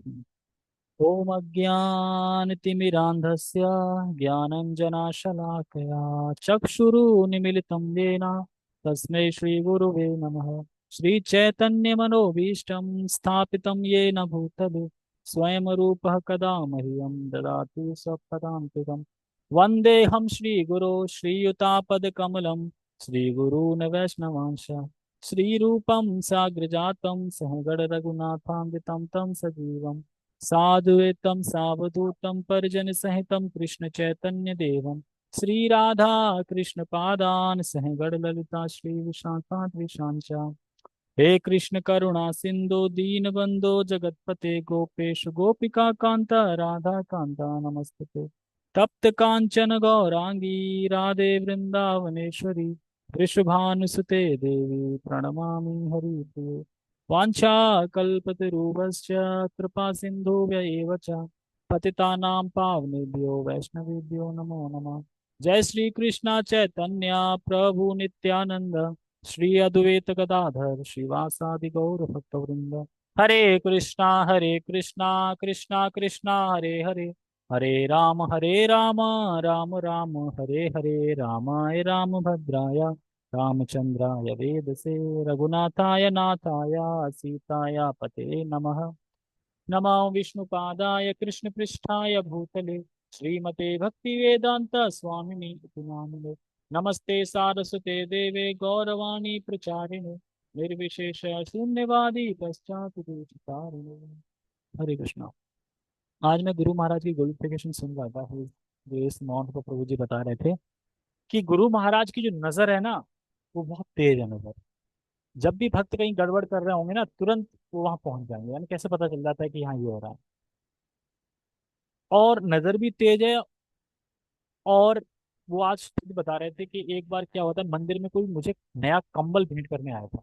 ॐ अज्ञानतिमिरान्धस्य ज्ञानञ्जनाशलाकया चक्षुरुन्मीलितं येन तस्मै श्रीगुरुवे नमः। श्रीचैतन्यमनोभीष्टं स्थापितं येन भूतले स्वयं रूपः कदा मह्यं ददाति स्वपदान्तिकम्। वन्देऽहं श्रीगुरो श्रीयुतापदकमलं श्रीगुरून् वैष्णवांश श्रीरूपं साग्रजातं सहगण रघुनाथान्वितं तं सजीवम् साधुवेतं सावधूतं परिजन सहितं कृष्ण चैतन्य देवं श्री राधा कृष्ण पादान सह गण ललिता श्री विशाखाद्रिशांच। हे कृष्ण करुणा सिंधु दीन बंधो जगतपते गोपेश गोपिका कांता राधा कांता नमस्ते। तप्त कांचन गौरांगी राधे वृंदावनेश्वरी वृषभानुसुते देवी प्रणमामि हरिप्रिये। वाञ्छाकल्पतरुभ्यश्च कृपा सिन्धुभ्य एव च पतितानां पावनेभ्यो वैष्णवेभ्यो नमो नमः। जय श्री कृष्ण चैतन्य प्रभु नित्यानंद श्री अद्वैत गदाधर श्रीवासादि गौर भक्तवृंद। हरे कृष्णा कृष्णा कृष्णा हरे हरे हरे राम राम राम हरे हरे रामाय राम भद्राय रामचंद्राय वेदसे रघुनाथाय नाथाय सीताय पते नमः। नमो विष्णुपादाय कृष्णपृष्ठाय भूतले श्रीमते भक्तिवेदांत स्वामिनि इति नामिने। नमस्ते सारस्वते देवे गौरवाणी प्रचारिणे निर्विशेष शून्यवादी पश्चात देशतारिणे। हरे कृष्णा। आज मैं गुरु महाराज की ग्लोरिफिकेशन सुन रहा था। जो इस माउंट पर प्रभु जी बता रहे थे कि गुरु महाराज की जो नजर है ना, वो बहुत तेज है नजर। जब भी भक्त कहीं गड़बड़ कर रहे होंगे ना, तुरंत वो वहां पहुंच जाएंगे। यानी कैसे पता चल जाता है कि हाँ ये हो रहा है। और नजर भी तेज है। और वो आज खुद बता रहे थे कि एक बार क्या होता है, मंदिर में कोई मुझे नया कंबल भेंट करने आया था।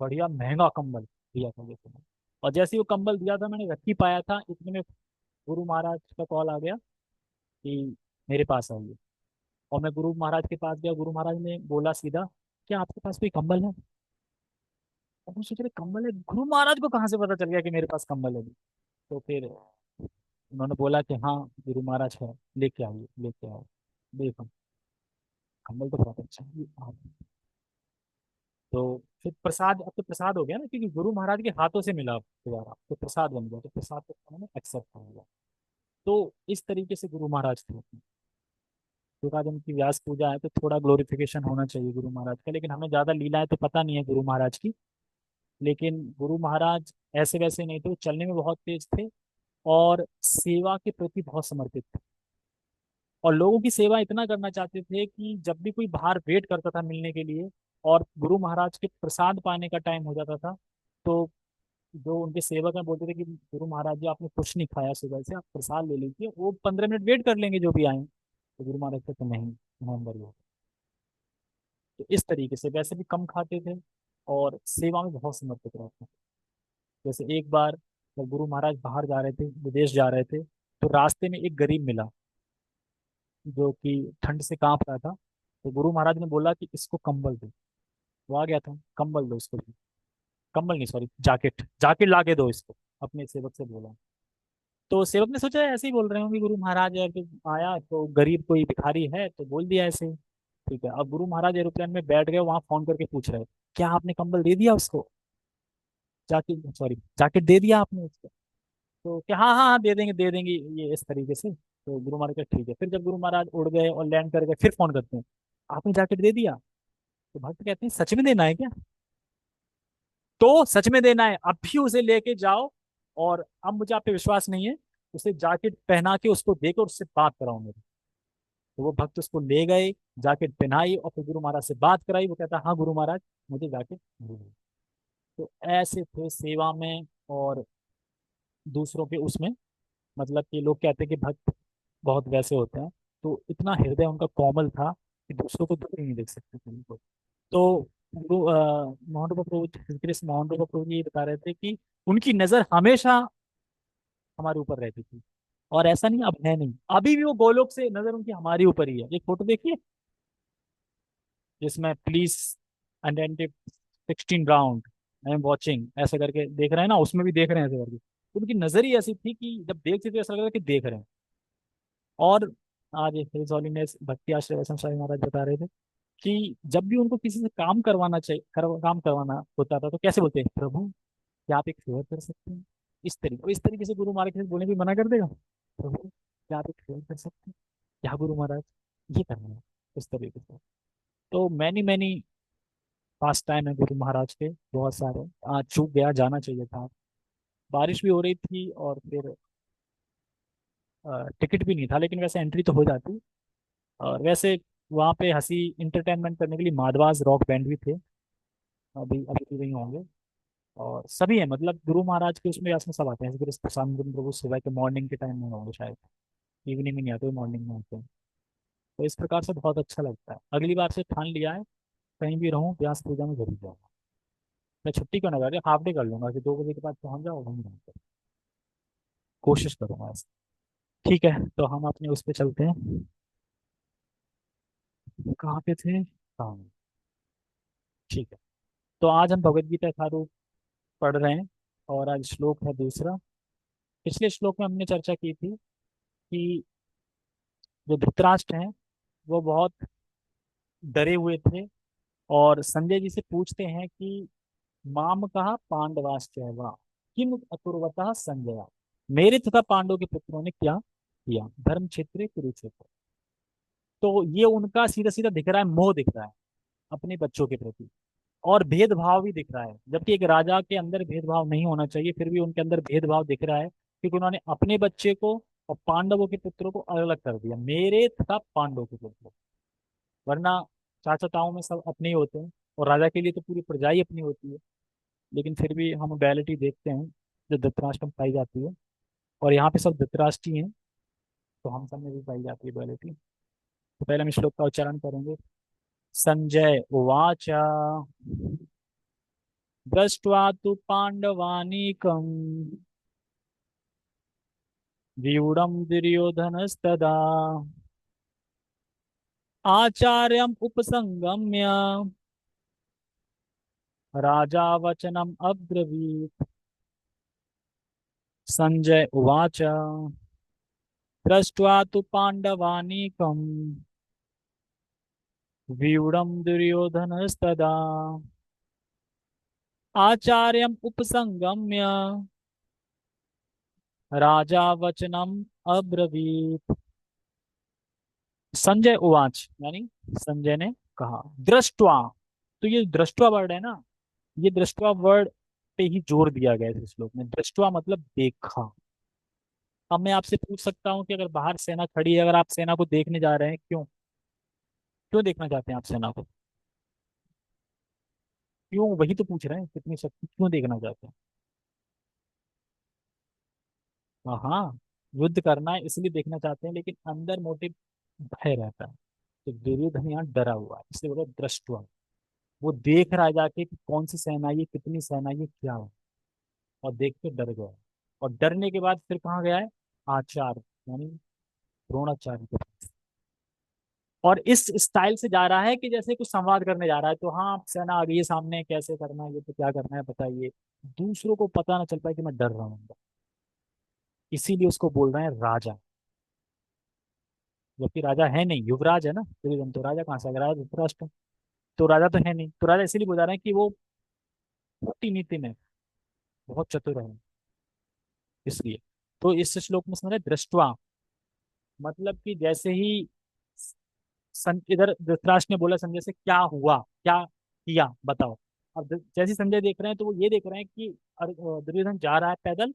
बढ़िया महंगा कंबल दिया था जैसे मैंने। और जैसे ही वो कंबल दिया था, मैंने रख ही पाया था, इतने में गुरु महाराज का कॉल आ गया कि मेरे पास आइए। और मैं गुरु महाराज के पास गया। गुरु महाराज ने बोला सीधा, क्या आपके पास कोई कंबल है? और मैं सोच रहे कंबल है, गुरु महाराज को कहाँ से पता चल गया कि मेरे पास कंबल है? तो फिर उन्होंने बोला कि हाँ गुरु महाराज है, लेके आइए लेके आओ। देखो कंबल तो बहुत अच्छा है आप। तो फिर प्रसाद, अब तो प्रसाद हो गया ना, क्योंकि गुरु महाराज के हाथों से मिला दोबारा, तो प्रसाद बन गया। तो प्रसाद को उन्होंने एक्सेप्ट कर लिया। तो इस तरीके से गुरु महाराज थे। तो आज उनकी व्यास पूजा है, तो थोड़ा ग्लोरिफिकेशन होना चाहिए गुरु महाराज का। लेकिन हमें ज्यादा लीलाएं तो पता नहीं है गुरु महाराज की। लेकिन गुरु महाराज ऐसे वैसे नहीं थे, वो चलने में बहुत तेज थे और सेवा के प्रति बहुत समर्पित थे। और लोगों की सेवा इतना करना चाहते थे कि जब भी कोई बाहर वेट करता था मिलने के लिए, और गुरु महाराज के प्रसाद पाने का टाइम हो जाता था, तो जो उनके सेवक हैं बोलते थे कि गुरु महाराज जी आपने कुछ नहीं खाया सुबह से, आप प्रसाद ले लीजिए, वो 15 मिनट वेट कर लेंगे जो भी आए। तो गुरु महाराज कहते नहीं, मैं अंदर ही हूँ। तो इस तरीके से वैसे भी कम खाते थे और सेवा में बहुत समर्पित रहते थे। जैसे एक बार जब गुरु महाराज बाहर जा रहे थे, विदेश जा रहे थे, तो रास्ते में एक गरीब मिला जो कि ठंड से कांप रहा था। तो गुरु महाराज ने बोला कि इसको कंबल दो। वो आ गया था, कंबल दो इसको। कंबल नहीं, सॉरी, जैकेट जैकेट ला के दो इसको, अपने सेवक से बोला। तो सेवक ने सोचा ऐसे ही बोल रहे होंगे गुरु महाराज है, तो आया तो गरीब कोई भिखारी है तो बोल दिया ऐसे ही। ठीक है, अब गुरु महाराज एरोप्लेन में बैठ गए, वहां फोन करके पूछ रहे क्या आपने कंबल दे दिया उसको? जैकेट, सॉरी, जैकेट दे दिया आपने उसको? तो क्या, हाँ हाँ हाँ, दे देंगे ये इस तरीके से। तो गुरु महाराज का ठीक है। फिर जब गुरु महाराज उड़ गए और लैंड कर गए, फिर फोन करते हैं, आपने जैकेट दे दिया? तो भक्त कहते हैं सच में देना है क्या? तो सच में देना है, अब भी उसे लेके जाओ। और अब मुझे आप पे विश्वास नहीं है, उसे जैकेट पहना के उसको देकर उससे बात कराओ मेरी। तो वो भक्त उसको ले गए, जैकेट पहनाई और फिर गुरु महाराज से बात कराई। वो कहता हाँ गुरु महाराज, मुझे जैकेट मिल गई। तो ऐसे थे सेवा में और दूसरों के उसमें। मतलब कि लोग कहते हैं कि भक्त बहुत वैसे होते हैं, तो इतना हृदय उनका कोमल था कि दूसरों को दुखी नहीं देख सकते थे उनको। तो गुरु मोहन बाबा प्रभु, कृष्ण मोहन बाबा प्रभु जी ये बता रहे थे कि उनकी नजर हमेशा हमारे ऊपर रहती थी। और ऐसा नहीं अब है, नहीं, अभी भी वो गोलोक से नजर उनकी हमारी ऊपर ही है। एक फोटो देखिए जिसमें please attentive 16 round, I am watching, ऐसे करके देख रहे हैं ना, उसमें भी देख रहे हैं ऐसे करके। उनकी नजर ही ऐसी थी कि जब देखते थे ऐसा लग रहा था कि देख रहे हैं। और आज हिज हॉलीनेस भक्ति आश्रय वैष्णव स्वामी महाराज बता रहे थे कि जब भी उनको किसी से काम करवाना चाहिए काम करवाना होता था तो कैसे बोलते हैं, प्रभु क्या आप एक फेवर कर सकते हैं। इस तरीके से गुरु महाराज किसी से बोलने भी मना कर देगा, प्रभु क्या आप एक फेवर कर सकते हैं, क्या गुरु महाराज ये करना है, इस तरीके से। तो मैनी मैनी पास टाइम है गुरु महाराज के, बहुत सारे। आज चूक गया, जाना चाहिए था। बारिश भी हो रही थी और फिर टिकट भी नहीं था, लेकिन वैसे एंट्री तो हो जाती। और वैसे वहाँ पे हंसी इंटरटेनमेंट करने के लिए माधवास रॉक बैंड भी थे, अभी अभी भी वहीं होंगे। और सभी है, मतलब गुरु महाराज के उसमें इसमें सब आते हैं, जैसे गुरु शाम प्रभु सुबह के मॉर्निंग के टाइम में होंगे शायद, इवनिंग में नहीं आते, मॉर्निंग में आते हैं। तो इस प्रकार से बहुत अच्छा लगता है। अगली बार से ठान लिया है, कहीं भी रहूँ व्यास पूजा में जरूर जाऊँगा। मैं छुट्टी क्यों ना कर रही, हाफ डे कर लूंगा कि 2 बजे के बाद पहुंच जाओ वहीं रहूँ। कोशिश करूंगा ऐसे। ठीक है, तो हम अपने उस पर चलते हैं। कहाँ पे थे, हाँ, ठीक है। तो आज हम भगवत गीता यथारूप पढ़ रहे हैं, और आज श्लोक है दूसरा। पिछले श्लोक में हमने चर्चा की थी कि जो धृतराष्ट्र हैं वो बहुत डरे हुए थे, और संजय जी से पूछते हैं कि माम कहा पांडवाश्च वा किम अकुर्वतः संजय, मेरे तथा पांडवों के पुत्रों ने क्या किया धर्म क्षेत्र कुरुक्षेत्र। तो ये उनका सीधा सीधा दिख रहा है, मोह दिख रहा है अपने बच्चों के प्रति, और भेदभाव भी दिख रहा है। जबकि एक राजा के अंदर भेदभाव नहीं होना चाहिए, फिर भी उनके अंदर भेदभाव दिख रहा है, क्योंकि उन्होंने अपने बच्चे को और पांडवों के पुत्रों को अलग अलग कर दिया, मेरे तथा पांडवों के पुत्रों। वरना चाचाताओं में सब अपने ही होते हैं, और राजा के लिए तो पूरी प्रजा ही अपनी होती है। लेकिन फिर भी हम बैलिटी देखते हैं जो धृतराष्ट्र में पाई जाती है, और यहाँ पे सब धृतराष्ट्र ही हैं, तो हम सब में भी पाई जाती है बैलिटी। तो पहले हम श्लोक का उच्चारण करेंगे। संजय उवाच दृष्ट्वा तु पाण्डवानीकम् व्यूढम् दुर्योधनस्तदा आचार्यम् उपसंगम्य राजा वचनम् अब्रवीत्। संजय उवाच दृष्ट्वा तु पाण्डवानीकम् व्यूढम् दुर्योधनस्तदा आचार्यम् उपसंगम्य राजा वचनम् अब्रवीत्। संजय उवाच यानी संजय ने कहा, दृष्टवा। तो ये दृष्टवा वर्ड है ना, ये दृष्टवा वर्ड पे ही जोर दिया गया है इस श्लोक में। दृष्टवा मतलब देखा। अब मैं आपसे पूछ सकता हूँ कि अगर बाहर सेना खड़ी है, अगर आप सेना को देखने जा रहे हैं, क्यों क्यों देखना चाहते हैं आप सेना को, क्यों, वही तो पूछ रहे हैं, कितनी शक्ति क्यों देखना चाहते हैं। हाँ हाँ, युद्ध करना है इसलिए देखना चाहते हैं, लेकिन अंदर मोटिव भय रहता है। तो दुर्योधन यहाँ डरा हुआ है, इसलिए बोला दृष्टवा। वो देख रहा है जाके कि कौन सी सेना है ये, कितनी सेना है ये, क्या है। और देख के डर गया, और डरने के बाद फिर कहाँ गया है, आचार्य यानी द्रोणाचार्य के पास। और इस स्टाइल से जा रहा है कि जैसे कुछ संवाद करने जा रहा है, तो हाँ सेना आ गई है सामने, कैसे करना है ये, तो क्या करना है बताइए, दूसरों को पता ना चल पाए कि मैं डर रहा हूँ। इसीलिए उसको बोल रहे हैं राजा, जबकि राजा है नहीं, युवराज है ना दुर्योधन, तो राजा कहाँ से आ गया, राजा धृतराष्ट्र। तो राजा तो है नहीं, तो राजा इसीलिए बता रहे हैं कि वो कूटनीति में बहुत चतुर है, इसलिए। तो इस श्लोक में समझ रहे दृष्टवा, मतलब कि जैसे ही इधर धृतराष्ट्र ने बोला संजय से, क्या हुआ, क्या किया बताओ। अब जैसे ही संजय देख रहे हैं तो वो ये देख रहे हैं कि दुर्योधन जा रहा है पैदल,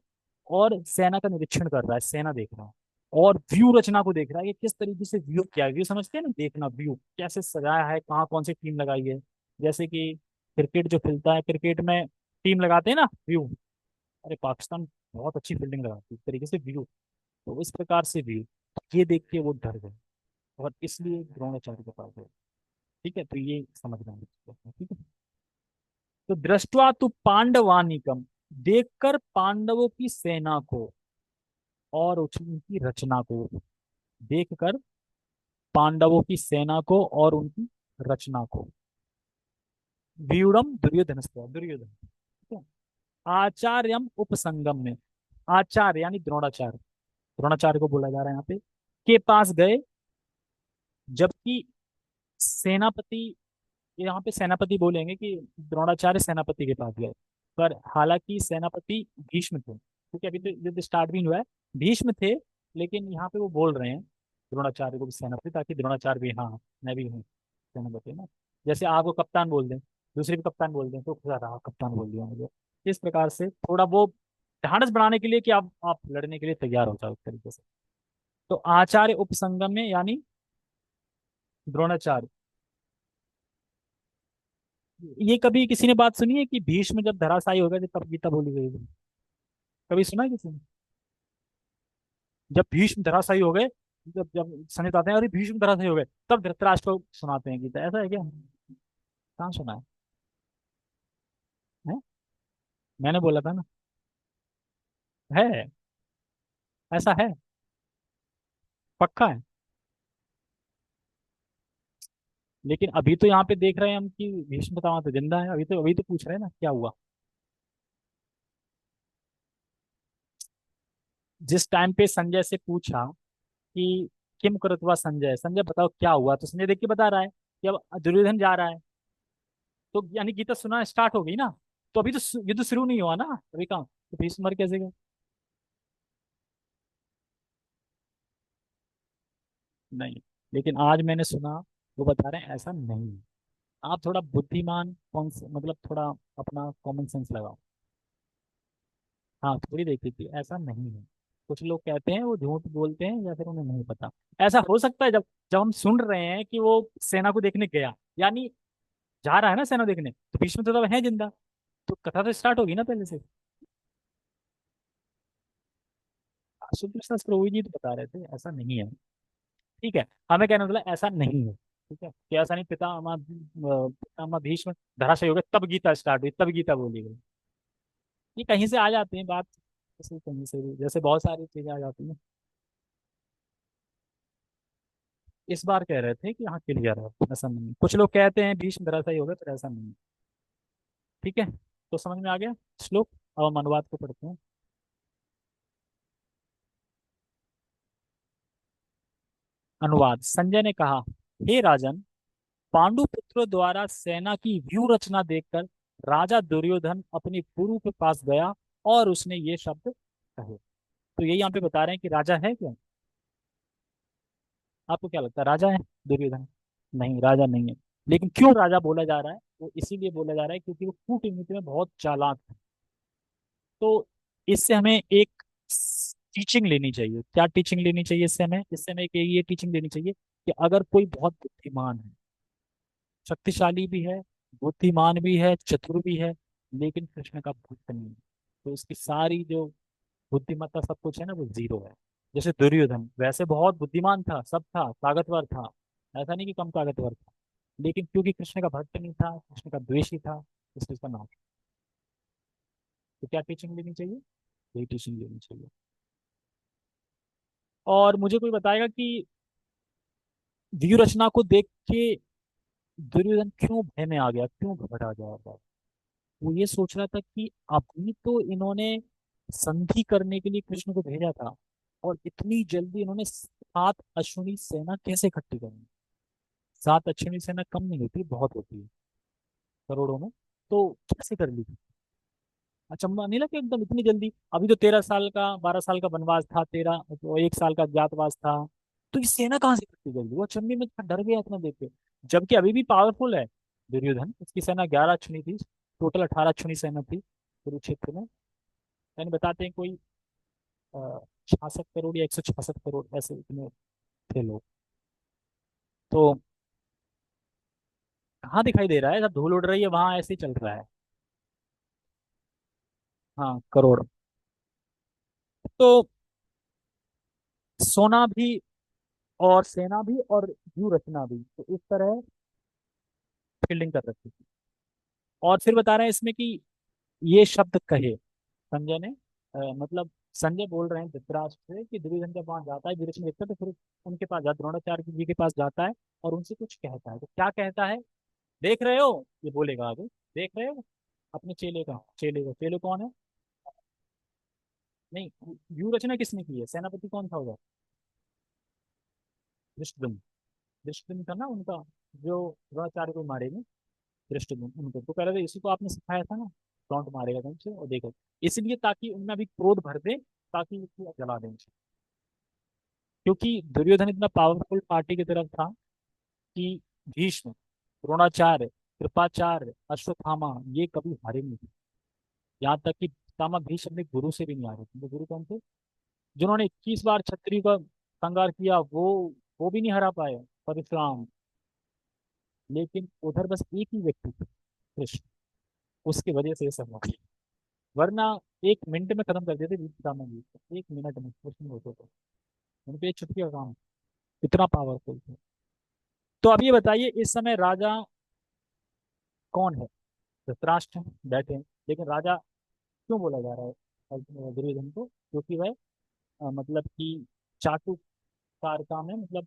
और सेना का निरीक्षण कर रहा है, सेना देख रहा है, और व्यू रचना को देख रहा है, ये किस तरीके से व्यू, क्या व्यू समझते हैं ना, देखना व्यू कैसे सजाया है, कहाँ कौन सी टीम लगाई है। जैसे कि क्रिकेट जो खेलता है, क्रिकेट में टीम लगाते हैं ना व्यू, अरे पाकिस्तान बहुत अच्छी फील्डिंग लगाती है, इस तरीके से व्यू। तो इस प्रकार से व्यू, ये देख के वो डर गए, और इसलिए द्रोणाचार्य के पास गए। ठीक है, तो ये समझना है, ठीक है। तो दृष्टवा तु पांडवानिकम, देखकर पांडवों की सेना को और उनकी रचना को, देखकर पांडवों की सेना को और उनकी रचना को, व्यूढ़म दुर्योधन, दुर्योधन, ठीक है? आचार्यम उपसंगम में, आचार्य यानी द्रोणाचार्य, द्रोणाचार्य को बोला जा रहा है यहाँ पे, के पास गए, जबकि सेनापति, यहाँ पे सेनापति बोलेंगे कि द्रोणाचार्य सेनापति के पास गए, पर हालांकि सेनापति भीष्म थे, क्योंकि अभी तो युद्ध स्टार्ट भी नहीं हुआ है। भीष्म थे, लेकिन यहाँ पे वो बोल रहे हैं द्रोणाचार्य को भी सेनापति, ताकि द्रोणाचार्य भी, हाँ मैं भी हूँ सेनापति ना। जैसे आपको कप्तान बोल दें, दूसरे को कप्तान बोल दें, तो खुदा रहा कप्तान बोल दिया मुझे। इस प्रकार से थोड़ा वो ढांढस बढ़ाने के लिए कि आप लड़ने के लिए तैयार हो जाओ एक तरीके से। तो आचार्य उपसंगम में यानी द्रोणाचार्य, ये कभी किसी ने बात सुनी है कि भीष्म जब धराशायी हो गए थे तब गीता बोली गई थी? कभी सुना है किसी ने? जब भीष्म धराशायी हो गए, जब जब संजय बताते हैं अरे भीष्म धराशायी हो गए, तब धृतराष्ट्र को सुनाते हैं गीता, ऐसा है क्या? कहाँ सुना है? मैंने बोला था ना। है, ऐसा है, पक्का है। लेकिन अभी तो यहाँ पे देख रहे हैं हम कि भीष्म पितामह तो जिंदा है, अभी तो पूछ रहे हैं ना क्या हुआ। जिस टाइम पे संजय से पूछा कि किम कृतवा संजय, संजय बताओ क्या हुआ, तो संजय देख के बता रहा है कि अब दुर्योधन जा रहा है, तो यानी गीता सुना स्टार्ट हो गई ना। तो अभी तो युद्ध शुरू नहीं हुआ ना, अभी कहाँ, तो भीष्म मर कैसे गए? नहीं, लेकिन आज मैंने सुना वो बता रहे हैं ऐसा नहीं है। आप थोड़ा बुद्धिमान कौन मतलब थोड़ा अपना कॉमन सेंस लगाओ। हाँ थोड़ी देखी थी, ऐसा नहीं है। कुछ लोग कहते हैं वो झूठ बोलते हैं या फिर उन्हें नहीं पता। ऐसा हो सकता है जब जब हम सुन रहे हैं कि वो सेना को देखने गया, यानी जा रहा है ना सेना देखने, तो भीष्म तो तब है जिंदा, तो कथा तो स्टार्ट होगी ना पहले से। सुप्र शास्त्र वही जी तो बता रहे थे, ऐसा नहीं है। ठीक है, हमें कहना मतलब ऐसा नहीं है। ठीक है, कि ऐसा नहीं, पितामह भीष्म धराशायी हो गए तब गीता स्टार्ट हुई, तब गीता बोली गई। ये कहीं से आ जाती है बात, जैसे कहीं से भी, जैसे बहुत सारी चीजें आ जाती हैं। इस बार कह रहे थे कि हाँ क्लियर है, ऐसा नहीं है। कुछ लोग कहते हैं भीष्म धराशायी हो गए, पर ऐसा नहीं है। ठीक है, तो समझ में आ गया श्लोक। अब हम अनुवाद को पढ़ते हैं। अनुवाद, संजय ने कहा, हे राजन, पांडु पुत्रों द्वारा सेना की व्यूह रचना देखकर राजा दुर्योधन अपनी गुरु के पास गया और उसने ये शब्द कहे। तो यही यहाँ पे बता रहे हैं कि राजा है क्या? आपको क्या लगता है राजा है दुर्योधन? नहीं, राजा नहीं है। लेकिन क्यों राजा बोला जा रहा है? वो इसीलिए बोला जा रहा है क्योंकि वो कूटनीति में बहुत चालाक है। तो इससे हमें एक टीचिंग लेनी चाहिए। क्या टीचिंग लेनी चाहिए इससे हमें? इससे हमें एक ये टीचिंग लेनी चाहिए कि अगर कोई बहुत बुद्धिमान है, शक्तिशाली भी है, बुद्धिमान भी है, चतुर भी है, लेकिन कृष्ण का भक्त नहीं है, तो उसकी सारी जो बुद्धिमत्ता सब कुछ है ना, वो जीरो है। जैसे दुर्योधन वैसे बहुत बुद्धिमान था, सब था, ताकतवर था, ऐसा नहीं कि कम ताकतवर था, लेकिन क्योंकि कृष्ण का भक्त नहीं था, कृष्ण का द्वेषी था, इसलिए उसका नाम। तो क्या टीचिंग लेनी चाहिए? यही टीचिंग लेनी चाहिए। और मुझे कोई बताएगा कि व्यू रचना को देख के दुर्योधन क्यों भय में आ गया, क्यों घबरा गया था? वो ये सोच रहा था कि अभी तो इन्होंने संधि करने के लिए कृष्ण को भेजा था, और इतनी जल्दी इन्होंने 7 अश्विनी सेना कैसे इकट्ठी करनी? 7 अश्विनी सेना कम नहीं होती, बहुत होती है, करोड़ों में। तो कैसे कर ली? अचंभा नहीं लगा एकदम इतनी जल्दी? अभी तो 13 साल का, 12 साल का वनवास था, तेरह तो 1 साल का अज्ञातवास था। तो ये सेना कहाँ से इकट्ठी कर ली? वो अचंभे में डर गया इतना देख के। जबकि अभी भी पावरफुल है दुर्योधन, उसकी सेना 11 अश्विनी थी, टोटल 18 अश्विनी सेना थी कुरुक्षेत्र में। यानी बताते हैं कोई 66 करोड़ या 166 करोड़, ऐसे इतने थे लोग। तो कहाँ दिखाई दे रहा है, जब धूल उड़ रही है वहां ऐसे ही चल रहा है। हाँ करोड़। तो सोना भी, और सेना भी, और व्यू रचना भी, तो इस तरह फील्डिंग कर रखी थी। और फिर बता रहे हैं इसमें कि ये शब्द कहे संजय ने, मतलब संजय बोल रहे हैं धृतराष्ट्र से कि दुर्योधन जब वहां जाता है, विरोचन देखता है, तो फिर उनके पास जाता, द्रोणाचार्य जी के पास जाता है, और उनसे कुछ कहता है। तो क्या कहता है? देख रहे हो, ये बोलेगा आगे, देख रहे हो अपने चेले का, चेले कौन है? नहीं, व्यूह रचना किसने की है? सेनापति कौन था उधर? धृष्टद्युम्न। धृष्टद्युम्न था ना उनका, जो द्रोणाचार्य को मारेगा। धृष्टद्युम्न उनको तो पहले तो इसी को आपने सिखाया था ना, टॉन्ट मारेगा तुमसे और देखो। इसलिए ताकि उनमें अभी क्रोध भर दे, ताकि उसको जला दें। क्योंकि दुर्योधन इतना पावरफुल पार्टी की तरफ था कि भीष्म, द्रोणाचार्य, कृपाचार्य, अश्वत्थामा ये कभी हारे नहीं थे। यहाँ तक कि पितामह भीष्म अपने गुरु से भी नहीं हारे थे। तो गुरु कौन थे? जिन्होंने 21 बार क्षत्रिय का संहार किया, वो भी नहीं हरा पाए, परशुराम। लेकिन उधर बस एक ही व्यक्ति थे, कृष्ण। उसकी वजह से ये सब हो गया। वरना 1 मिनट में खत्म कर देते पितामह भीष्म, 1 मिनट में कुछ नहीं होते थे। उनके एक चुटकी का काम, इतना पावरफुल थे। तो अब ये बताइए, इस समय राजा कौन है? धृतराष्ट्र बैठे हैं। लेकिन राजा क्यों बोला जा रहा है दुर्योधन को? क्योंकि वह मतलब कि चाटुकारिता में, मतलब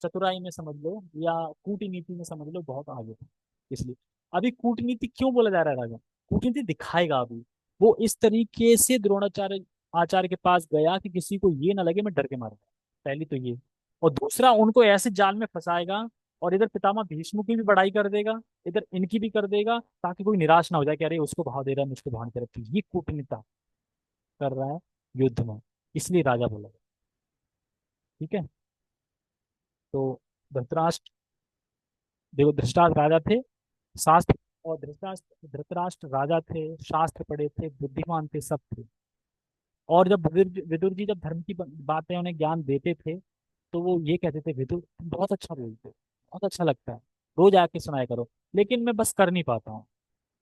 चतुराई में समझ लो, या कूटनीति में समझ लो, बहुत आगे था। इसलिए अभी कूटनीति क्यों बोला जा रहा है राजा? कूटनीति दिखाएगा अभी। वो इस तरीके से द्रोणाचार्य आचार्य के पास गया कि किसी को ये ना लगे मैं डर के मारूंगा। पहली तो ये। और दूसरा, उनको ऐसे जाल में फंसाएगा, और इधर पितामह भीष्म की भी बड़ाई कर देगा, इधर इनकी भी कर देगा, ताकि कोई निराश ना हो जाए कि अरे उसको भाव दे रहा है, मुझको भाव नहीं दे रहा। ये कूटनीति कर रहा है युद्ध में। इसलिए राजा बोला। ठीक है। तो धृतराष्ट्र, देखो धृतराष्ट्र राजा थे, शास्त्र, और धृतराष्ट्र धृतराष्ट्र राजा थे, शास्त्र पढ़े थे, बुद्धिमान थे, सब थे। और जब विदुर जी जब धर्म की बातें उन्हें ज्ञान देते थे, तो वो ये कहते थे, विदुर तुम बहुत अच्छा बोलते हो, बहुत अच्छा लगता है, रोज आके सुनाया करो। लेकिन मैं बस कर नहीं पाता हूँ।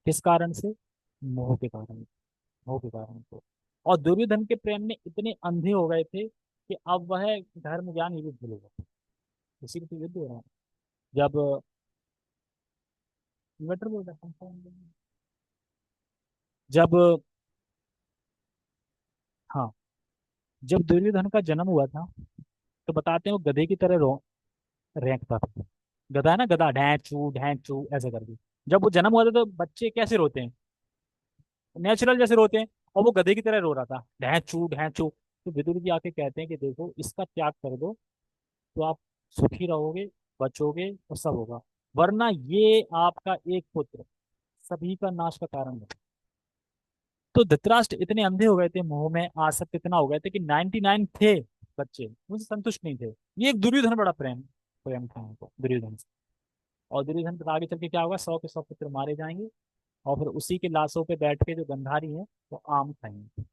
किस कारण से? मोह के कारण। मोह के कारण से। और दुर्योधन के प्रेम में इतने अंधे हो गए थे कि अब वह धर्म ज्ञान ये भी भूल गए। इसी तो युद्ध हो रहा है। जब इन्वर्टर बोल रहा था, जब, हाँ, जब दुर्योधन का जन्म हुआ था, तो बताते हैं वो गधे की तरह रो रेंकता था। गधा है ना, गधा, ढैं चू ऐसे करके। जब वो जन्म हुआ था तो बच्चे कैसे रोते हैं? नेचुरल जैसे रोते हैं। और वो गधे की तरह रो रहा था, ढैं चू। तो विदुर जी आके कहते हैं कि देखो इसका त्याग कर दो, तो आप सुखी रहोगे, बचोगे और सब होगा। वरना ये आपका एक पुत्र सभी का नाश का कारण है। तो धृतराष्ट्र इतने अंधे हो गए थे, मोह में आसक्त इतना हो गए थे कि 99 थे बच्चे मुझे संतुष्ट नहीं थे। ये एक दुर्योधन बड़ा प्रेम प्रेम था उनको, दुर्योधन से। और दुर्योधन पर आगे चल के क्या होगा, 100 के 100 पुत्र मारे जाएंगे। और फिर उसी के लाशों पे बैठ के जो गंधारी है, वो आम खाएंगे।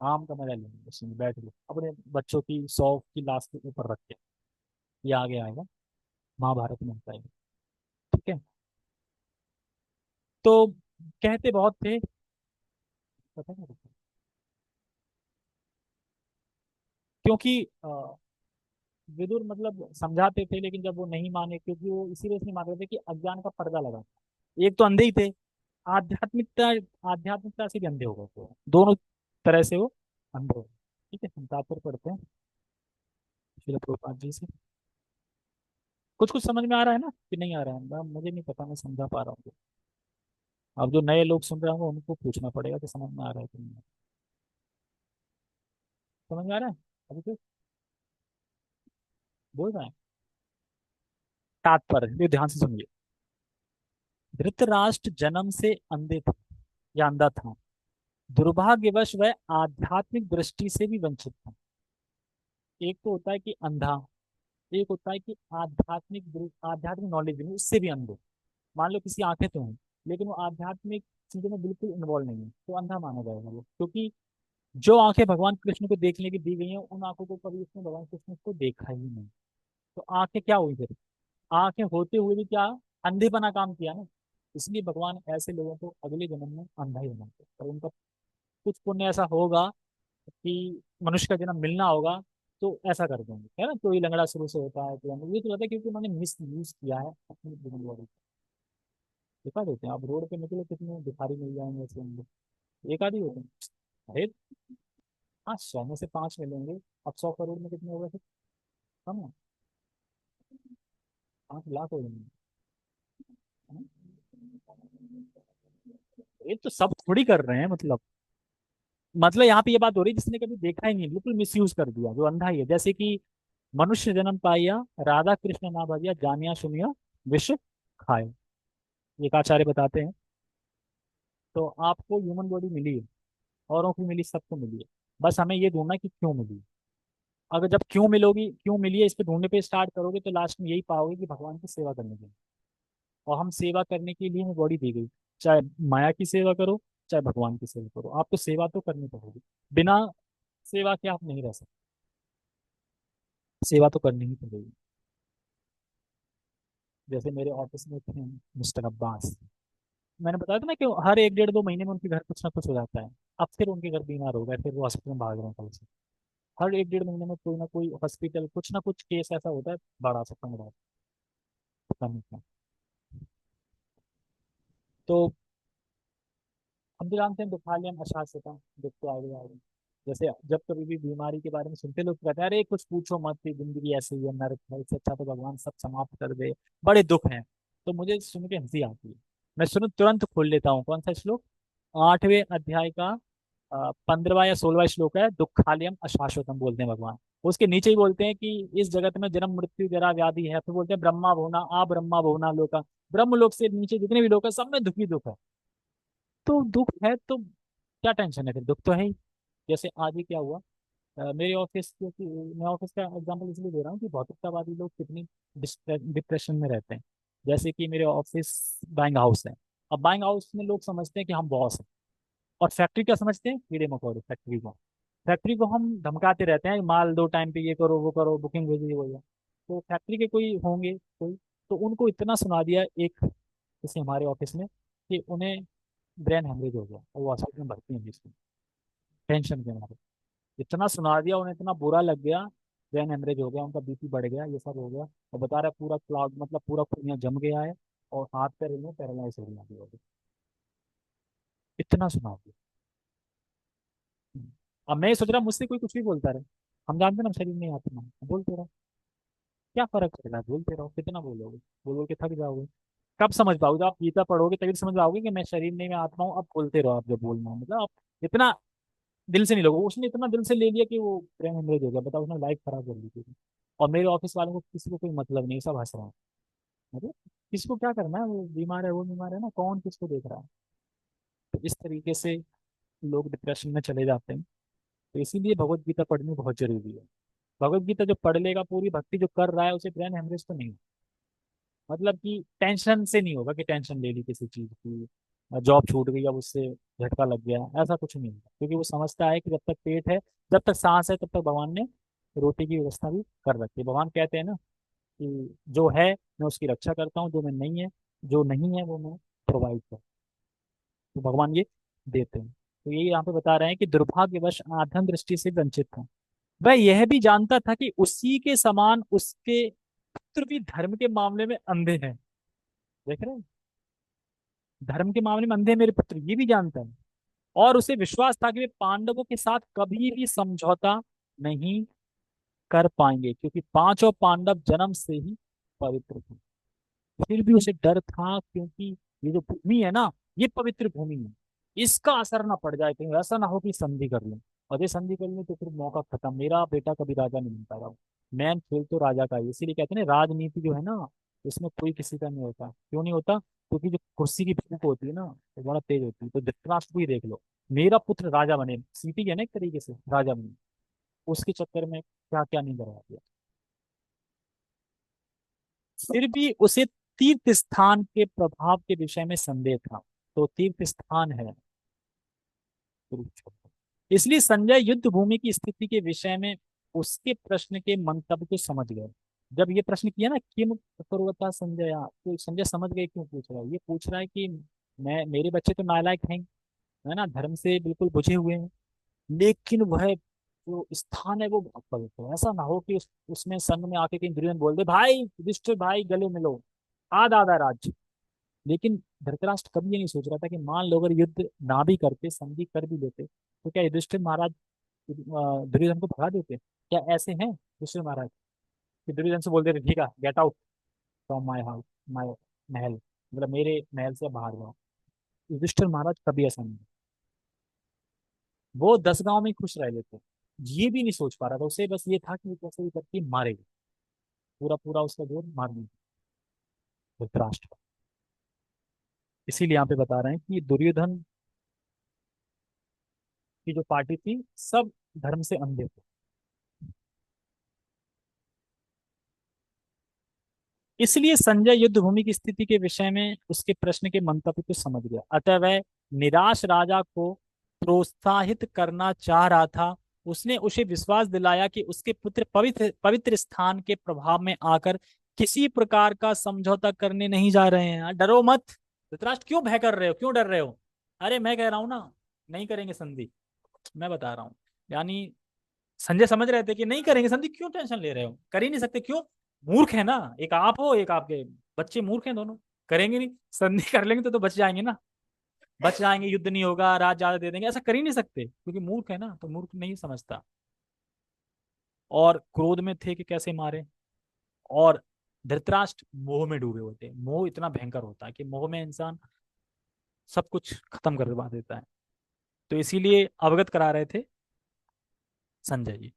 आम का मजा लेंगे, उसमें बैठ के अपने बच्चों की 100 की लाश के ऊपर रख के। ये आगे आएगा, महाभारत में होता है। ठीक है। तो कहते बहुत थे, पता नहीं, क्योंकि विदुर मतलब समझाते थे, लेकिन जब वो नहीं माने, क्योंकि वो इसीलिए नहीं मान रहे थे कि अज्ञान का पर्दा लगा। एक तो अंधे ही थे, आध्यात्मिकता आध्यात्मिकता से भी अंधे हो गए थे, दोनों तरह से वो अंधे हो गए। ठीक है, हम तात्पर्य पढ़ते हैं श्रील प्रभुपाद जी से। कुछ कुछ समझ में आ रहा है ना कि नहीं आ रहा है? मुझे नहीं पता, मैं समझा पा रहा हूँ। अब जो नए लोग सुन रहे होंगे उनको पूछना पड़ेगा कि समझ में आ रहा है कि नहीं। समझ में आ रहा है? अभी तो बोल रहे हैं। तात्पर्य ये ध्यान से सुनिए। धृतराष्ट्र जन्म से अंधे थे, या अंधा था। दुर्भाग्यवश वह आध्यात्मिक दृष्टि से भी वंचित था। एक तो होता है कि अंधा, एक होता है कि आध्यात्मिक नॉलेज नहीं, उससे भी अंधे। मान लो किसी आंखें तो हैं, लेकिन वो आध्यात्मिक चीजों में बिल्कुल इन्वॉल्व नहीं है, तो अंधा माना जाएगा वो। क्योंकि जो आंखें भगवान कृष्ण को देखने की दी गई हैं, उन आंखों को कभी उसने भगवान कृष्ण को देखा ही नहीं। तो आंखें क्या हुई फिर? आंखें होते हुए भी क्या, अंधेपना काम किया ना। इसलिए भगवान ऐसे लोगों को अगले जन्म में अंधा ही बनाते हैं। और उनका कुछ पुण्य ऐसा होगा कि मनुष्य का जन्म मिलना होगा, तो ऐसा कर देंगे, है ना। तो ये लंगड़ा शुरू से होता है, तो ये तो होता है क्योंकि उन्होंने मिस यूज किया है अपनी जीवन बॉडी। दिखा देते हैं, आप रोड पे निकलो कितने भिखारी मिल जाएंगे ऐसे होंगे, एक आदि होते हैं। अरे हाँ, 100 में से 5 मिलेंगे। अब 100 करोड़ में कितने हो गए फिर? कम है, 5 लाख हो जाएंगे। है ना? ये तो सब थोड़ी कर रहे हैं मतलब। मतलब यहाँ पे ये बात हो रही है जिसने कभी देखा ही नहीं, बिल्कुल मिसयूज कर दिया, जो अंधा ही है। जैसे कि मनुष्य जन्म पाया, राधा कृष्ण ना भजिया, जानिया सुनिया विश्व खाए, एक आचार्य बताते हैं। तो आपको ह्यूमन बॉडी मिली है, औरों को मिली, सबको मिली है, बस हमें ये ढूंढना है कि क्यों मिली है। अगर जब क्यों मिलोगी, क्यों मिली है, इस पे ढूंढने पे स्टार्ट करोगे तो लास्ट में यही पाओगे कि भगवान की सेवा करने के लिए। और हम सेवा करने के लिए हमें बॉडी दी गई। चाहे माया की सेवा करो, चाहे भगवान की सेवा करो, आपको सेवा तो करनी पड़ेगी। बिना सेवा के आप नहीं रह सकते, सेवा तो करनी ही पड़ेगी। जैसे मेरे ऑफिस में थे मिस्टर अब्बास, मैंने बताया था ना कि हर एक डेढ़ दो महीने में उनके घर कुछ ना कुछ हो जाता है। अब फिर उनके घर बीमार हो गए, फिर वो हॉस्पिटल में भाग रहे हैं कल से। हर एक डेढ़ महीने में कोई ना कोई हॉस्पिटल, कुछ ना कुछ केस ऐसा होता है, बड़ा सा कम रहा, पता नहीं क्या। तो हम तो जानते हैं दुखा लिया अशाश्वतम, दुख तो आगे आगे। जैसे जब कभी भी बीमारी के बारे में सुनते, लोग कहते हैं अरे कुछ पूछो मत, कि जिंदगी ऐसी ही है, नरक है, इससे अच्छा तो भगवान सब समाप्त कर दे, बड़े दुख हैं। तो मुझे सुन के हंसी आती है। मैं सुन तुरंत खोल लेता हूँ, कौन सा श्लोक, 8वें अध्याय का 15वां या 16वां श्लोक है, दुखालयम अशाश्वतम बोलते हैं भगवान। उसके नीचे ही बोलते हैं कि इस जगत में जन्म मृत्यु जरा व्याधि है, फिर बोलते हैं ब्रह्मा भुवना आ ब्रह्मा भुवना लोका, ब्रह्म लोक से नीचे जितने भी लोग हैं सब में दुखी दुख है। तो दुख है तो क्या टेंशन है, फिर दुख तो है ही। जैसे आज ही क्या हुआ, मेरे ऑफिस, क्योंकि मैं ऑफिस का एग्जांपल इसलिए दे रहा हूँ कि भौतिकतावादी लोग कितनी डिप्रेशन में रहते हैं। जैसे कि मेरे ऑफिस बाइंग हाउस है। अब बाइंग हाउस में लोग समझते हैं कि हम बॉस हैं, और फैक्ट्री क्या समझते हैं, कीड़े मकोड़े फैक्ट्री को। फैक्ट्री को हम धमकाते रहते हैं, माल दो टाइम पे, ये करो वो करो, बुकिंग भेजिए वो ये। तो फैक्ट्री के कोई होंगे कोई, तो उनको इतना सुना दिया एक, जैसे हमारे ऑफिस में, कि उन्हें ब्रेन हेमरेज हो गया और वो हॉस्पिटल में भर्ती है जिसमें, टेंशन के मारे। इतना सुना दिया उन्हें, इतना बुरा लग गया, ब्रेन हेमरेज हो गया, उनका बीपी बढ़ गया, ये सब हो गया। और बता रहा है पूरा क्लाउड, मतलब पूरा खून जम गया है, और हाथ पैर में पैरालाइज हो गया। इतना सुना दिया। अब मैं ये सोच रहा मुझसे कोई कुछ भी बोलता रहे, हम जानते हैं ना शरीर में आत्मा है, बोलते रहो, क्या फर्क पड़ेगा, बोलते रहो, कितना बोलोगे, बोल बोल के थक जाओगे। कब समझ पाओगे, जब आप गीता पढ़ोगे तभी तो समझ पाओगे कि मैं शरीर नहीं, मैं आत्मा हूँ। अब बोलते रहो, आप जब बोलना है, मतलब आप इतना दिल से नहीं लोगे, उसने इतना दिल से ले लिया कि वो ब्रेन हेमरेज हो गया, बताओ, उसने लाइफ खराब कर ली थी। और मेरे ऑफिस वालों को किसी को कोई मतलब नहीं, सब हंस रहा है। मतलब किसको क्या करना है, वो बीमार है वो बीमार है ना, कौन किसको देख रहा है। तो इस तरीके से लोग डिप्रेशन में चले जाते हैं। तो इसीलिए भगवत गीता पढ़नी बहुत जरूरी है। भगवत गीता जो पढ़ लेगा, पूरी भक्ति जो कर रहा है, उसे ब्रेन हेमरेज तो नहीं, मतलब कि टेंशन से नहीं होगा, कि टेंशन ले ली किसी चीज की, जॉब छूट गई, अब उससे झटका लग गया, ऐसा कुछ नहीं होगा। क्योंकि वो समझता है कि जब तक पेट है, जब तक सांस है, तब तक भगवान ने रोटी की व्यवस्था भी कर रखी है। भगवान कहते हैं ना कि जो है मैं उसकी रक्षा करता हूँ, जो मैं नहीं है, जो नहीं है वो मैं प्रोवाइड करता हूँ, तो भगवान ये देते हैं। तो ये यहाँ पे बता रहे हैं कि दुर्भाग्यवश आधम दृष्टि से वंचित था। वह यह भी जानता था कि उसी के समान उसके पुत्र भी धर्म के मामले में अंधे हैं। देख रहे हैं, धर्म के मामले में अंधे मेरे पुत्र, ये भी जानता है। और उसे विश्वास था कि वे पांडवों के साथ कभी भी समझौता नहीं कर पाएंगे, क्योंकि पांचों पांडव जन्म से ही पवित्र थे। फिर भी उसे डर था, क्योंकि ये जो भूमि है ना, ये पवित्र भूमि है, इसका असर ना पड़ जाए, कहीं ऐसा ना हो कि संधि कर लूं, और ये संधि कर लूं तो फिर मौका खत्म, मेरा बेटा कभी राजा नहीं बन पाएगा। मैन खेल तो राजा का ही, इसीलिए कहते हैं ना, राजनीति जो है ना, इसमें कोई किसी का नहीं होता। क्यों नहीं होता, क्योंकि जो कुर्सी की भूख होती है ना, वो बड़ा तेज होती है। तो धृतराष्ट्र को ही देख लो, मेरा पुत्र राजा बने, सीटी है ना एक तरीके से राजा बने, उसके चक्कर में क्या क्या नहीं करवा दिया। फिर भी उसे तीर्थ स्थान के प्रभाव के विषय में संदेह था। तो तीर्थ स्थान है कुरुक्षेत्र, इसलिए संजय युद्ध भूमि की स्थिति के विषय में उसके प्रश्न के मंतव्य को समझ गए। जब ये प्रश्न किया ना, किम कुरुवता संजय, तो संजय समझ गए क्यों पूछ रहा है। ये पूछ रहा है कि मैं, मेरे बच्चे तो नालायक हैं, है ना, धर्म से बिल्कुल बुझे हुए हैं, लेकिन वह जो स्थान है वो बहुत पवित्र है। ऐसा ना हो कि उसमें संग में आके कहीं दुर्योधन बोल दे, भाई युधिष्ठिर भाई गले मिलो, आधा आधा राज्य। लेकिन धृतराष्ट्र कभी ये नहीं सोच रहा था कि मान लो अगर युद्ध ना भी करते, संधि कर भी लेते, तो क्या युधिष्ठिर महाराज दुर्योधन को भगा देते। क्या ऐसे हैं युधिष्ठिर महाराज कि दुर्योधन से बोल देते ठीक है get out from my house, my महल, मतलब मेरे महल से बाहर जाओ। युधिष्ठिर महाराज कभी ऐसा नहीं। वो 10 गांव में ही खुश रह लेते। ये भी नहीं सोच पा रहा था, उसे बस ये था कि वो कैसे भी करके मारेगा, पूरा पूरा उसका जोर मारने धृतराष्ट्र पर। इसीलिए यहाँ पे बता रहे हैं कि दुर्योधन की जो पार्टी थी सब धर्म से अंधे थे। इसलिए संजय युद्ध भूमि की स्थिति के विषय में उसके प्रश्न के मंतव्य को समझ गया, अतः वह निराश राजा को प्रोत्साहित करना चाह रहा था। उसने उसे विश्वास दिलाया कि उसके पुत्र पवित्र पवित्र स्थान के प्रभाव में आकर किसी प्रकार का समझौता करने नहीं जा रहे हैं। डरो मत। धृतराष्ट्र क्यों भय कर रहे हो, क्यों डर रहे हो? अरे मैं कह रहा हूं ना, नहीं करेंगे संधि। मैं बता रहा हूँ, यानी संजय समझ रहे थे कि नहीं करेंगे संधि, क्यों टेंशन ले रहे हो, कर ही नहीं सकते, क्यों? मूर्ख है ना, एक आप हो एक आपके बच्चे, मूर्ख हैं दोनों। करेंगे नहीं, संधि कर लेंगे तो बच जाएंगे ना, बच जाएंगे, युद्ध नहीं होगा, राज ज्यादा दे देंगे, ऐसा कर ही नहीं सकते क्योंकि मूर्ख है ना, तो मूर्ख नहीं समझता। और क्रोध में थे कि कैसे मारे। और धृतराष्ट्र मोह में डूबे होते हैं, मोह इतना भयंकर होता है कि मोह में इंसान सब कुछ खत्म करवा देता है। तो इसीलिए अवगत करा रहे थे संजय जी।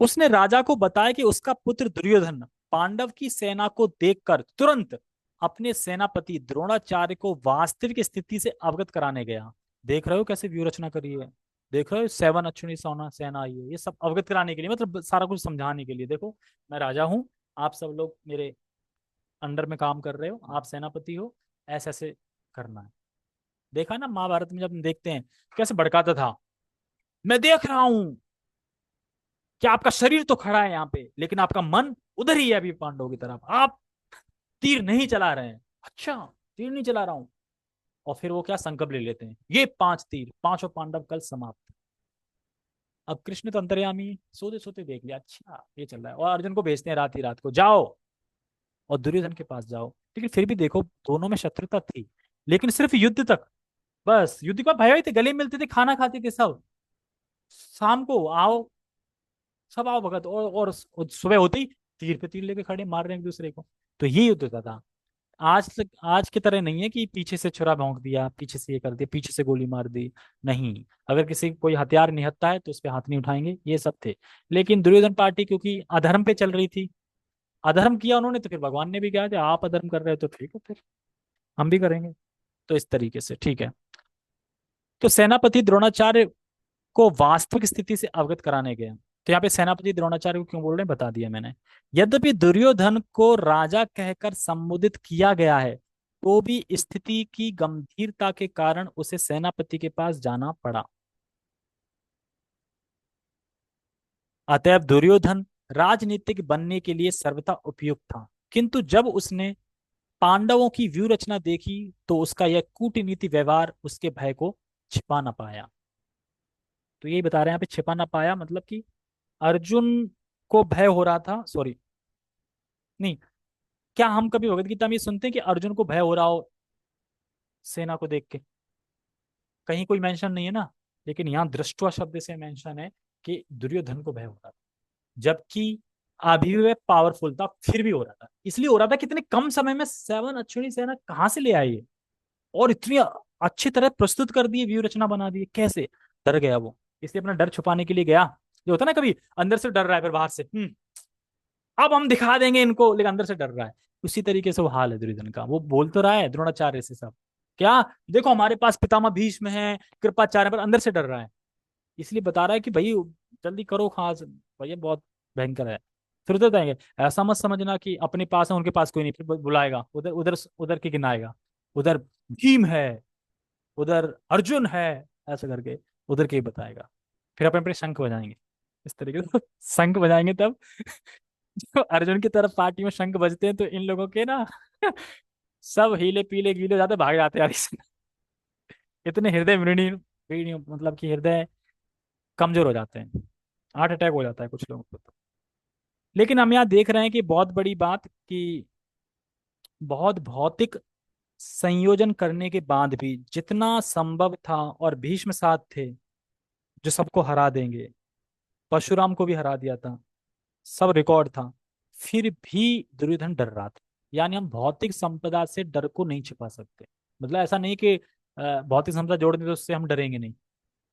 उसने राजा को बताया कि उसका पुत्र दुर्योधन पांडव की सेना को देखकर तुरंत अपने सेनापति द्रोणाचार्य को वास्तविक स्थिति से अवगत कराने गया। देख रहे हो कैसे व्यूह रचना करी है, देख रहे हो 7 अक्षुणी सेना सेना आई है, ये सब अवगत कराने के लिए, मतलब सारा कुछ समझाने के लिए। देखो मैं राजा हूं, आप सब लोग मेरे अंडर में काम कर रहे हो, आप सेनापति हो, ऐसे ऐसे करना है। देखा ना महाभारत में जब हम देखते हैं कैसे भड़काता था, मैं देख रहा हूं कि आपका शरीर तो खड़ा है यहाँ पे लेकिन आपका मन उधर ही है, अभी पांडवों की तरफ आप तीर नहीं चला रहे हैं। अच्छा, तीर नहीं चला रहा हूं। और फिर वो क्या संकल्प ले लेते हैं, ये 5 तीर, पांचों पांडव कल समाप्त। अब कृष्ण तो अंतर्यामी, सोते सोते देख लिया, अच्छा ये चल रहा है, और अर्जुन को भेजते हैं रात ही रात को, जाओ और दुर्योधन के पास जाओ। लेकिन फिर भी देखो दोनों में शत्रुता थी, लेकिन सिर्फ युद्ध तक। बस युद्ध का भय ही थे, गले मिलते थे, खाना खाते थे सब, शाम को आओ, सब आओ भगत, और सुबह होते ही तीर पे तीर लेके खड़े मार रहे हैं एक दूसरे को। तो ये युद्ध होता था। आज तक आज की तरह नहीं है कि पीछे से छुरा भोंक दिया, पीछे से ये कर दिया, पीछे से गोली मार दी। नहीं, अगर किसी कोई हथियार निहत्ता है तो उस पे हाथ नहीं उठाएंगे, ये सब थे। लेकिन दुर्योधन पार्टी क्योंकि अधर्म पे चल रही थी, अधर्म किया उन्होंने, तो फिर भगवान ने भी कहा कि आप अधर्म कर रहे हो तो ठीक है, फिर हम भी करेंगे। तो इस तरीके से ठीक है। तो सेनापति द्रोणाचार्य को वास्तविक स्थिति से अवगत कराने गए। तो यहाँ पे सेनापति द्रोणाचार्य को क्यों बोल रहे हैं बता दिया मैंने। यद्यपि दुर्योधन को राजा कहकर संबोधित किया गया है, तो भी स्थिति की गंभीरता के कारण उसे सेनापति के पास जाना पड़ा। अतएव दुर्योधन राजनीतिक बनने के लिए सर्वथा उपयुक्त था, किंतु जब उसने पांडवों की व्यूह रचना देखी तो उसका यह कूटनीति व्यवहार उसके भय को छिपा न पाया। तो यही बता रहे हैं यहाँ पे, छिपा ना पाया मतलब कि अर्जुन को भय हो रहा था, सॉरी, नहीं, क्या हम कभी भगवत गीता में ये सुनते हैं कि अर्जुन को भय हो रहा हो सेना को देख के? कहीं कोई मेंशन नहीं है ना। लेकिन यहाँ दृष्टवा शब्द से मेंशन है कि दुर्योधन को भय हो रहा था, जबकि अभी भी वह पावरफुल था, फिर भी हो रहा था। इसलिए हो रहा था कि इतने कम समय में 7 अक्षौणी सेना कहाँ से ले आई है, और इतनी अच्छी तरह प्रस्तुत कर दी, व्यू रचना बना दी, कैसे? डर गया वो, इसलिए अपना डर छुपाने के लिए गया। जो होता है ना, कभी अंदर से डर रहा है फिर बाहर से, अब हम दिखा देंगे इनको, लेकिन अंदर से डर रहा है। उसी तरीके से वो हाल है दुर्योधन का। वो बोल तो रहा है द्रोणाचार्य से सब, क्या देखो हमारे पास पितामह भीष्म है, कृपाचार्य, पर अंदर से डर रहा है। इसलिए बता रहा है कि भाई जल्दी करो खास, भैया बहुत भयंकर है। फिर उधर जाएंगे, ऐसा मत समझना कि अपने पास है उनके पास कोई नहीं, फिर बुलाएगा उधर उधर उधर के गिनाएगा, उधर भीम है, उधर अर्जुन है, ऐसा करके उधर के ही बताएगा। फिर अपने अपने शंख बजाएंगे, इस तरीके से शंख बजाएंगे तब तो अर्जुन की तरफ पार्टी में शंख बजते हैं तो इन लोगों के ना सब हीले पीले गीले हो जाते, भाग जाते हैं यार इतने हृदय मृणी मतलब कि हृदय कमजोर हो जाते हैं, हार्ट अटैक हो जाता है कुछ लोगों को तो। लेकिन हम यहाँ देख रहे हैं कि बहुत बड़ी बात कि बहुत भौतिक संयोजन करने के बाद भी जितना संभव था, और भीष्म साथ थे जो सबको हरा देंगे, परशुराम को भी हरा दिया था, सब रिकॉर्ड था, फिर भी दुर्योधन डर रहा था। यानी हम भौतिक संपदा से डर को नहीं छिपा सकते। मतलब ऐसा नहीं कि भौतिक संपदा जोड़ दें तो उससे हम डरेंगे नहीं,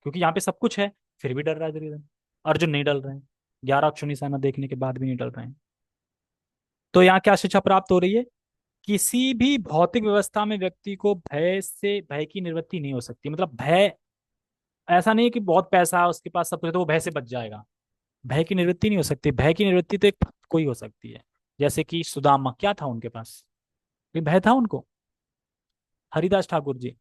क्योंकि यहाँ पे सब कुछ है, फिर भी डर रहा है दुर्योधन। अर्जुन नहीं डर रहे हैं, 11 अक्षुणी सेना देखने के बाद भी नहीं डर रहे हैं। तो यहाँ क्या शिक्षा प्राप्त हो रही है? किसी भी भौतिक व्यवस्था में व्यक्ति को भय की निवृत्ति नहीं हो सकती। मतलब भय ऐसा नहीं है कि बहुत पैसा है उसके पास, सब कुछ है, तो वो भय से बच जाएगा। भय की निवृत्ति नहीं हो सकती। भय की निवृत्ति तो एक भक्त को ही हो सकती है। जैसे कि सुदामा, क्या था उनके पास? कोई भय था उनको? हरिदास ठाकुर जी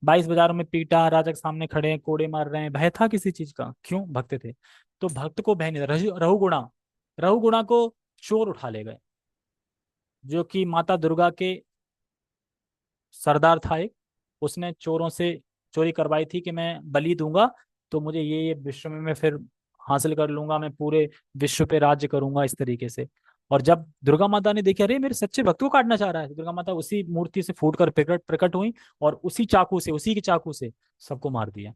22 बाजारों में पीटा, राजा के सामने खड़े हैं, कोड़े मार रहे हैं, भय था किसी चीज का? क्यों? भक्त थे। तो भक्त को भय नहीं था। रहुगुणा, रहुगुणा को चोर उठा ले गए, जो कि माता दुर्गा के सरदार था एक। उसने चोरों से चोरी करवाई थी कि मैं बलि दूंगा तो मुझे ये विश्व में मैं फिर हासिल कर लूंगा, मैं पूरे विश्व पे राज्य करूंगा, इस तरीके से। और जब दुर्गा माता ने देखा अरे मेरे सच्चे भक्त को काटना चाह रहा है, तो दुर्गा माता उसी मूर्ति से फूट कर प्रकट प्रकट हुई और उसी चाकू से, उसी के चाकू से सबको मार दिया।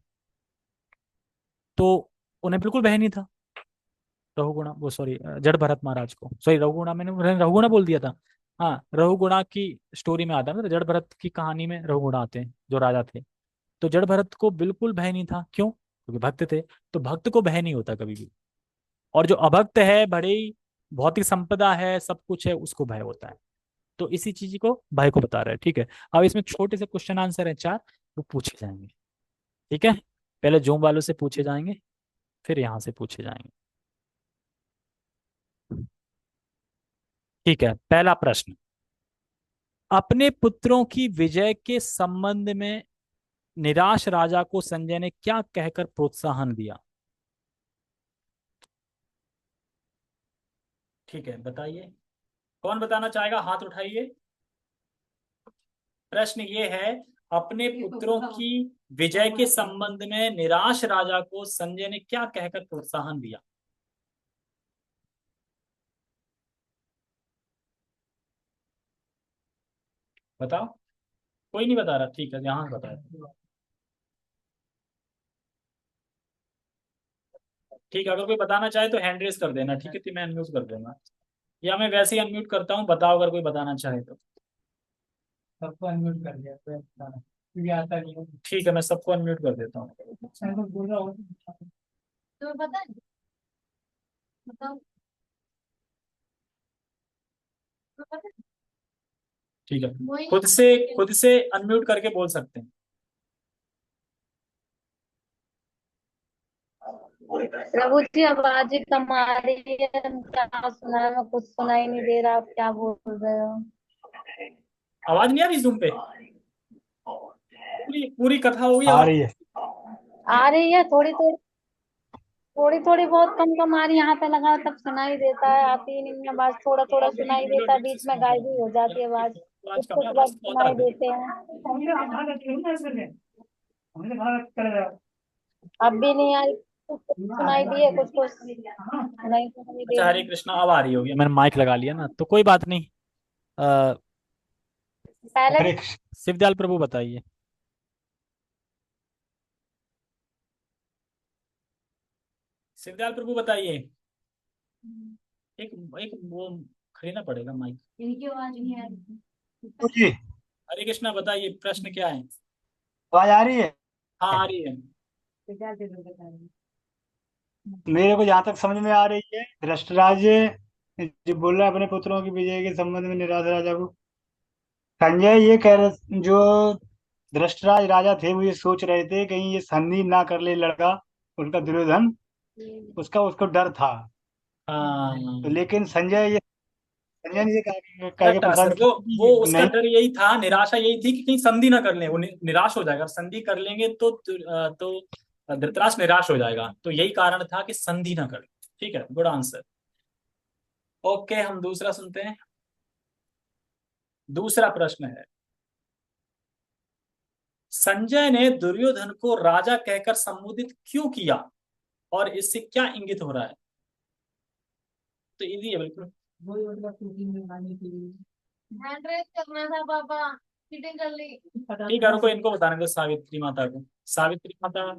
तो उन्हें बिल्कुल बह नहीं था। रघुगुणा, वो सॉरी, जड़ भरत महाराज को, सॉरी रघुगुणा, मैंने रघुगुणा बोल दिया था। हाँ, रघुगुणा की स्टोरी में आता है ना, जड़ भरत की कहानी में रघुगुणा आते हैं जो राजा थे। तो जड़ भरत को बिल्कुल भय नहीं था। क्यों? क्योंकि भक्त थे। तो भक्त को भय नहीं होता कभी भी। और जो अभक्त है, बड़े ही भौतिक संपदा है, सब कुछ है, उसको भय होता है। तो इसी चीज को भय को बता रहा है। ठीक है। अब इसमें छोटे से क्वेश्चन आंसर है 4, वो पूछे जाएंगे। ठीक है। पहले जूम वालों से पूछे जाएंगे, फिर यहाँ से पूछे जाएंगे। ठीक है। पहला प्रश्न, अपने पुत्रों की विजय के संबंध में निराश राजा को संजय ने क्या कहकर प्रोत्साहन दिया? ठीक है, बताइए। कौन बताना चाहेगा? हाथ उठाइए। प्रश्न ये है, अपने पुत्रों की विजय के संबंध में निराश राजा को संजय ने क्या कहकर प्रोत्साहन दिया? बताओ। कोई नहीं बता रहा? ठीक है, यहाँ बताया। ठीक है, अगर कोई बताना चाहे तो हैंड रेस कर देना, ठीक है, तो मैं अनम्यूट कर दूंगा। या मैं वैसे ही अनम्यूट करता हूँ, बताओ अगर कोई बताना चाहे तो। सबको अनम्यूट कर दिया तो क्योंकि आता नहीं है। ठीक है, मैं सबको अनम्यूट कर देता हूँ। बोल रहा हूँ। तो बता, बताओ। तो बता। ठीक है, खुद से अनम्यूट करके बोल सकते हैं। प्रभु जी आवाज ही कम आ रही है, क्या सुना है? मैं कुछ सुनाई नहीं दे रहा, आप क्या बोल रहे हो? आवाज नहीं आ रही जूम पे? पूरी पूरी कथा होगी आ आवाज। रही है। आ रही है, थोड़ी थोड़ी, थोड़ी थोड़ी बहुत कम कम आ रही है। यहाँ पे लगा तब सुनाई देता है, आती ही नहीं है आवाज। थोड़ा थोड़ा ठीक है, सुनाई चलो देता है, ठीक से बीच में सुनो गायब फिर। ही हो जाती चलो है ठीक आवाज। है, आवाज कुछ कम है, कुछ आवाज वक्त तो होता सुनाई है। देते हैं। अब भी नहीं आ रही, कुछ कुछ सुनाई दिए, कुछ कुछ नहीं सुनाई दे अच्छा, हरे रही। कृष्णा, अब आ रही होगी, मैंने माइक लगा लिया ना, तो कोई बात नहीं। अ, पहले हरे शिवदयाल प्रभु बताइए। शिवदयाल प्रभु बताइए। एक एक वो खरीदना पड़ेगा माइक। इनकी आवाज नहीं आ रही। कृष्ण जी, हरे कृष्णा बताइए, प्रश्न क्या है? आवाज आ रही है? हाँ, आ रही है। मेरे को जहाँ तक समझ में आ रही है, धृतराज जो बोल रहा है अपने पुत्रों की विजय के संबंध में निराश राजा को, संजय ये कह रहे, जो धृतराज राजा थे वो ये सोच रहे थे कहीं ये संधि ना कर ले लड़का उनका दुर्योधन, उसका उसको डर था। तो हाँ, लेकिन संजय ने ये कह के करेक्ट आंसर। प्रसाद वो किया कि वो ये उसका नहीं। डर यही था, निराशा यही थी कि कहीं संधि ना कर लें, वो निराश हो जाएगा। संधि कर लेंगे तो धृतराष्ट्र निराश हो जाएगा, तो यही कारण था कि संधि ना कर। ठीक है, गुड आंसर। ओके, हम दूसरा सुनते हैं। दूसरा प्रश्न है, संजय ने दुर्योधन को राजा कहकर संबोधित क्यों किया और इससे क्या इंगित हो रहा है? तो इजी है बिल्कुल। वही मतलब कुकिंग में खाने के लिए। हैंड रेस करना था पापा, चीटिंग कर ली। ठीक है, रुको, इनको बताने दो, सावित्री माता को। सावित्री माता,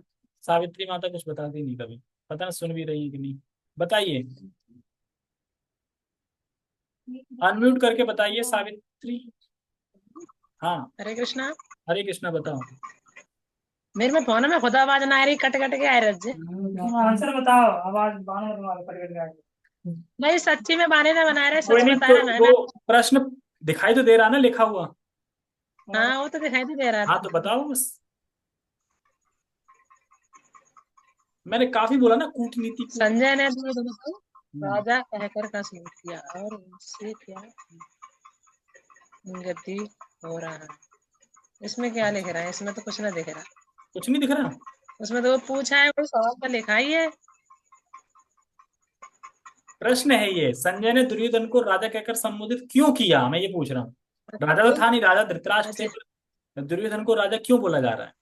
सावित्री माता कुछ बताती नहीं कभी। पता नहीं सुन भी रही है कि नहीं। बताइए, अनम्यूट करके बताइए सावित्री। हाँ। हरे कृष्णा। हरे कृष्णा, बताओ। मेरे में फोन में खुद आवाज ना आ रही, कट कट के आ रही है। आंसर बताओ, आवाज बानो तुम्हारे कट कट जाएगी। नहीं सच्ची में बहाने ना बना रहे, कोई सच नहीं, बता तो रहा मैं ना। वो प्रश्न दिखाई तो दे रहा ना लिखा हुआ। हाँ वो तो दिखाई तो दे रहा हाँ था। तो बताओ बस। मैंने काफी बोला ना कूटनीति को। संजय ने तो बताओ, हम्म, राजा कहकर का सूट किया और उससे क्या गति हो रहा है। इसमें क्या लिख रहा है? इसमें तो कुछ ना दिख रहा। कुछ नहीं दिख रहा। उसमें तो वो पूछा है, वो सवाल का लिखा ही है। प्रश्न है ये, संजय ने दुर्योधन को राजा कहकर संबोधित क्यों किया, मैं ये पूछ रहा हूँ। राजा तो था नहीं, राजा धृतराष्ट्र थे, अच्छा। पर दुर्योधन को राजा क्यों बोला जा रहा है।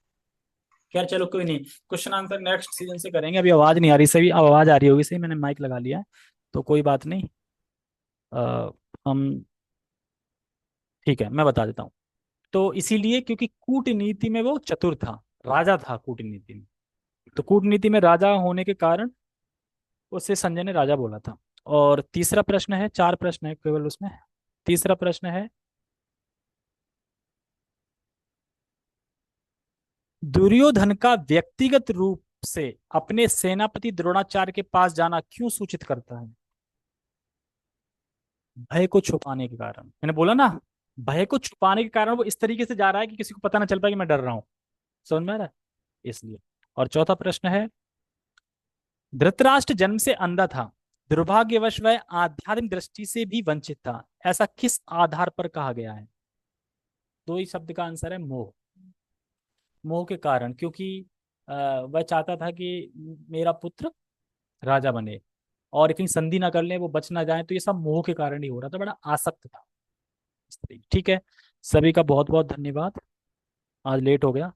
खैर चलो कोई नहीं, क्वेश्चन आंसर नेक्स्ट सीजन से करेंगे। अभी आवाज नहीं आ रही, सही अब आवाज आ रही होगी, सही मैंने माइक लगा लिया है, तो कोई बात नहीं। अ, हम ठीक है, मैं बता देता हूँ। तो इसीलिए क्योंकि कूटनीति में वो चतुर था, राजा था कूटनीति में, तो कूटनीति में राजा होने के कारण उसे संजय ने राजा बोला था। और तीसरा प्रश्न है, चार प्रश्न है केवल उसमें। तीसरा प्रश्न है, दुर्योधन का व्यक्तिगत रूप से अपने सेनापति द्रोणाचार्य के पास जाना क्यों सूचित करता है। भय को छुपाने के कारण, मैंने बोला ना, भय को छुपाने के कारण वो इस तरीके से जा रहा है कि किसी को पता ना चल पाए कि मैं डर रहा हूं। समझ में आ रहा है, इसलिए। और चौथा प्रश्न है, धृतराष्ट्र जन्म से अंधा था, दुर्भाग्यवश वह आध्यात्मिक दृष्टि से भी वंचित था, ऐसा किस आधार पर कहा गया है। दो ही शब्द का आंसर है, मोह। मोह के कारण, क्योंकि वह चाहता था कि मेरा पुत्र राजा बने और कहीं संधि ना कर ले, वो बच ना जाए, तो ये सब मोह के कारण ही हो रहा था, बड़ा आसक्त था इस तरीके। ठीक है, सभी का बहुत बहुत धन्यवाद, आज लेट हो गया।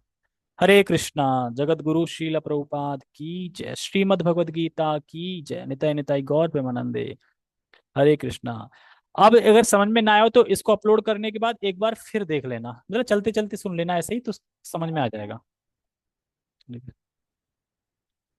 हरे कृष्णा। जगत गुरु श्रील प्रभुपाद की जय, श्रीमद् भगवद गीता की जय, निताय निताय गौर प्रेमानंदे। हरे कृष्णा। अब अगर समझ में ना आए तो इसको अपलोड करने के बाद एक बार फिर देख लेना, मतलब चलते चलते सुन लेना, ऐसे ही तो समझ में आ जाएगा।